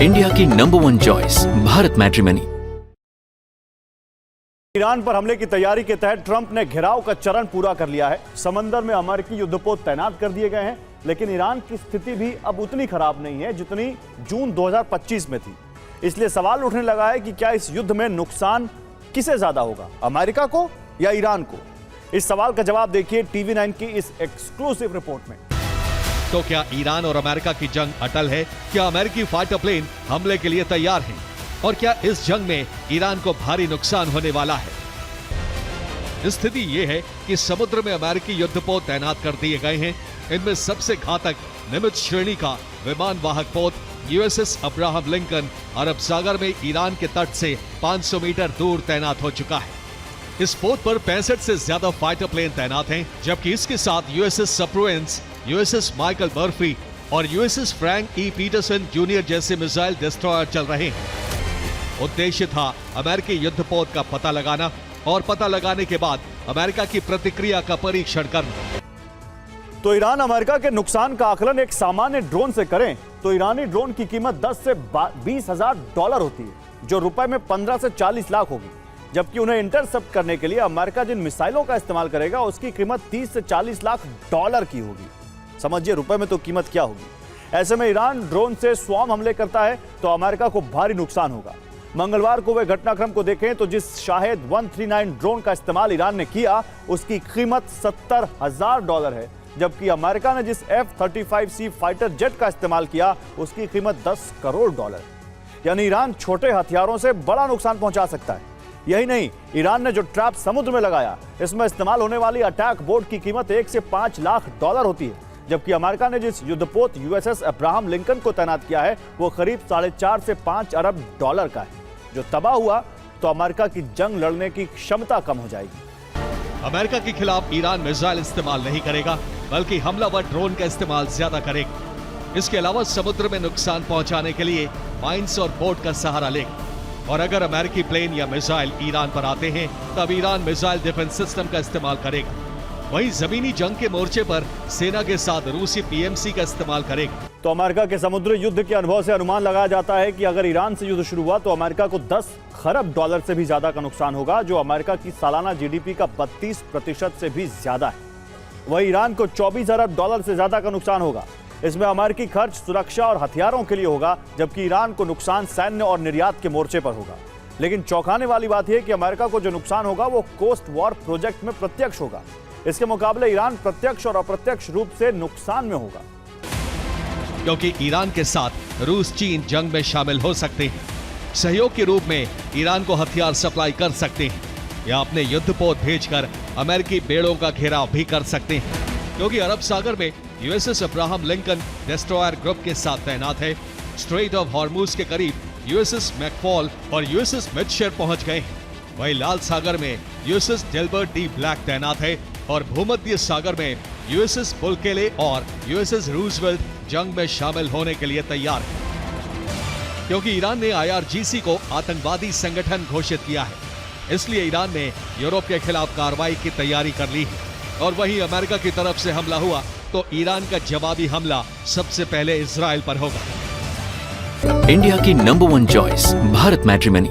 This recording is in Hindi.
इंडिया की number 1 choice Bharat matrimony. Iran पर हमले की तैयारी के तहत ट्रंप ने घेराव का चरण पूरा कर लिया है। समंदर में अमेरिकी युद्धपोत तैनात कर दिए गए हैं, लेकिन ईरान की स्थिति भी अब उतनी खराब नहीं है जितनी जून 2025 में थी। इसलिए सवाल उठने लगा है कि क्या इस युद्ध में नुकसान किसे ज्यादा होगा, अमेरिका को या ईरान को? इस सवाल का जवाब देखिए TV9 की इस एक्सक्लूसिव रिपोर्ट में। तो क्या ईरान और अमेरिका की जंग अटल है? क्या अमेरिकी फाइटर प्लेन हमले के लिए तैयार हैं? और क्या इस जंग में ईरान को भारी नुकसान होने वाला है? स्थिति यह है कि समुद्र में अमेरिकी युद्धपोत तैनात कर दिए गए हैं। इनमें सबसे घातक निमित्ज श्रेणी का विमान वाहक पोत USS अब्राहम लिंकन अरब सागर में ईरान के तट से 500 मीटर दूर तैनात हो चुका है। इस पोत पर 65 से ज्यादा फाइटर प्लेन तैनात हैं, जबकि इसके साथ USS Spruance, USS Michael Murphy और USS Frank E Peterson junior जैसे मिसाइल डिस्ट्रॉयर चल रहे हैं। उद्देश्य था अमेरिकी युद्धपोत का पता लगाना और पता लगाने के बाद अमेरिका की प्रतिक्रिया का परीक्षण करना। तो ईरान अमेरिका के नुकसान का आकलन एक सामान्य ड्रोन से करें तो ईरानी ड्रोन की कीमत 10 से 20 हजार डॉलर होती है, जो रुपए में 15 से 40 लाख होगी। जबकि उन्हें इंटरसेप्ट करने के लिए अमेरिका जिन मिसाइलों का इस्तेमाल करेगा उसकी कीमत 30 से 40 लाख डॉलर की होगी। समझिए रुपए में तो कीमत क्या होगी। ऐसे में ईरान ड्रोन से स्वॉर्म हमले करता है तो अमेरिका को भारी नुकसान होगा। मंगलवार को वे घटनाक्रम को देखें तो जिस शाहेद 139 ड्रोन का इस्तेमाल ईरान ने किया उसकी कीमत $70,000 है, जबकि अमेरिका ने जिस F-35C फाइटर जेट का इस्तेमाल किया उसकी कीमत $10 करोड़। यानी ईरान छोटे हथियारों से बड़ा नुकसान पहुंचा सकता है। यही नहीं, ईरान ने जो ट्रैप समुद्र में लगाया इसमें इस्तेमाल होने वाली अटैक बोट की कीमत $1 से $5 लाख होती है, जबकि अमेरिका ने जिस युद्धपोत USS अब्राहम लिंकन को तैनात किया है वो करीब 4.5 से 5 अरब डॉलर का है। जो तबाह हुआ तो अमेरिका की जंग लड़ने की क्षमता कम हो जाएगी। अमेरिका के खिलाफ ईरान मिसाइल इस्तेमाल नहीं करेगा, बल्कि हमलावर ड्रोन का इस्तेमाल ज्यादा करेगा। इसके अलावा समुद्र में नुकसान पहुंचाने के लिए माइंस और बोट का सहारा लेगा। और अगर अमेरिकी प्लेन या मिसाइल ईरान पर आते हैं तब ईरान मिसाइल डिफेंस सिस्टम का इस्तेमाल करेगा। वहीं जमीनी जंग के मोर्चे पर सेना के साथ रूसी PMC का इस्तेमाल करेगा। तो अमेरिका के समुद्री युद्ध के अनुभव से अनुमान लगाया जाता है कि अगर ईरान से युद्ध शुरू हुआ तो अमेरिका को 10 खरब डॉलर से भी ज्यादा का नुकसान होगा, जो अमेरिका की सालाना GDP का 32% से भी ज्यादा है। वहीं ईरान को 24 अरब डॉलर से ज्यादा का नुकसान होगा। इसमें अमेरिकी खर्च सुरक्षा और हथियारों के लिए होगा, जबकि ईरान को नुकसान सैन्य और निर्यात के मोर्चे पर होगा। लेकिन चौंकाने वाली बात यह कि अमेरिका को जो नुकसान होगा वो कोस्ट वॉर प्रोजेक्ट में प्रत्यक्ष होगा। इसके मुकाबले ईरान प्रत्यक्ष और अप्रत्यक्ष रूप से नुकसान में होगा, क्योंकि ईरान के साथ रूस चीन जंग में शामिल हो सकते हैं। सहयोग के रूप में ईरान को हथियार सप्लाई कर सकते हैं या अपने युद्धपोत भेजकर अमेरिकी बेड़ों का घेराव भी कर सकते हैं, क्योंकि अरब सागर में USS Abraham Lincoln destroyer group के साथ तैनात है। स्ट्रेट ऑफ हॉर्मुज के करीब USS मैकफॉल और USS मिटशर पहुंच गए हैं। वहीं लाल सागर में USS डेल्बर्ट D ब्लैक तैनात है और भूमध्य सागर में USS बुलकेले और USS रूजवेल्ट जंग में शामिल होने के लिए तैयार है, क्योंकि ईरान ने IRGC को आतंकवादी संगठन घोषित किया है। इसलिए ईरान ने यूरोप के खिलाफ कार्रवाई की तैयारी कर ली है। और वहीं अमेरिका की तरफ से हमला हुआ तो ईरान का जवाबी हमला सबसे पहले इजराइल पर होगा। इंडिया की नंबर 1 चॉइस भारत मैट्रिमनी।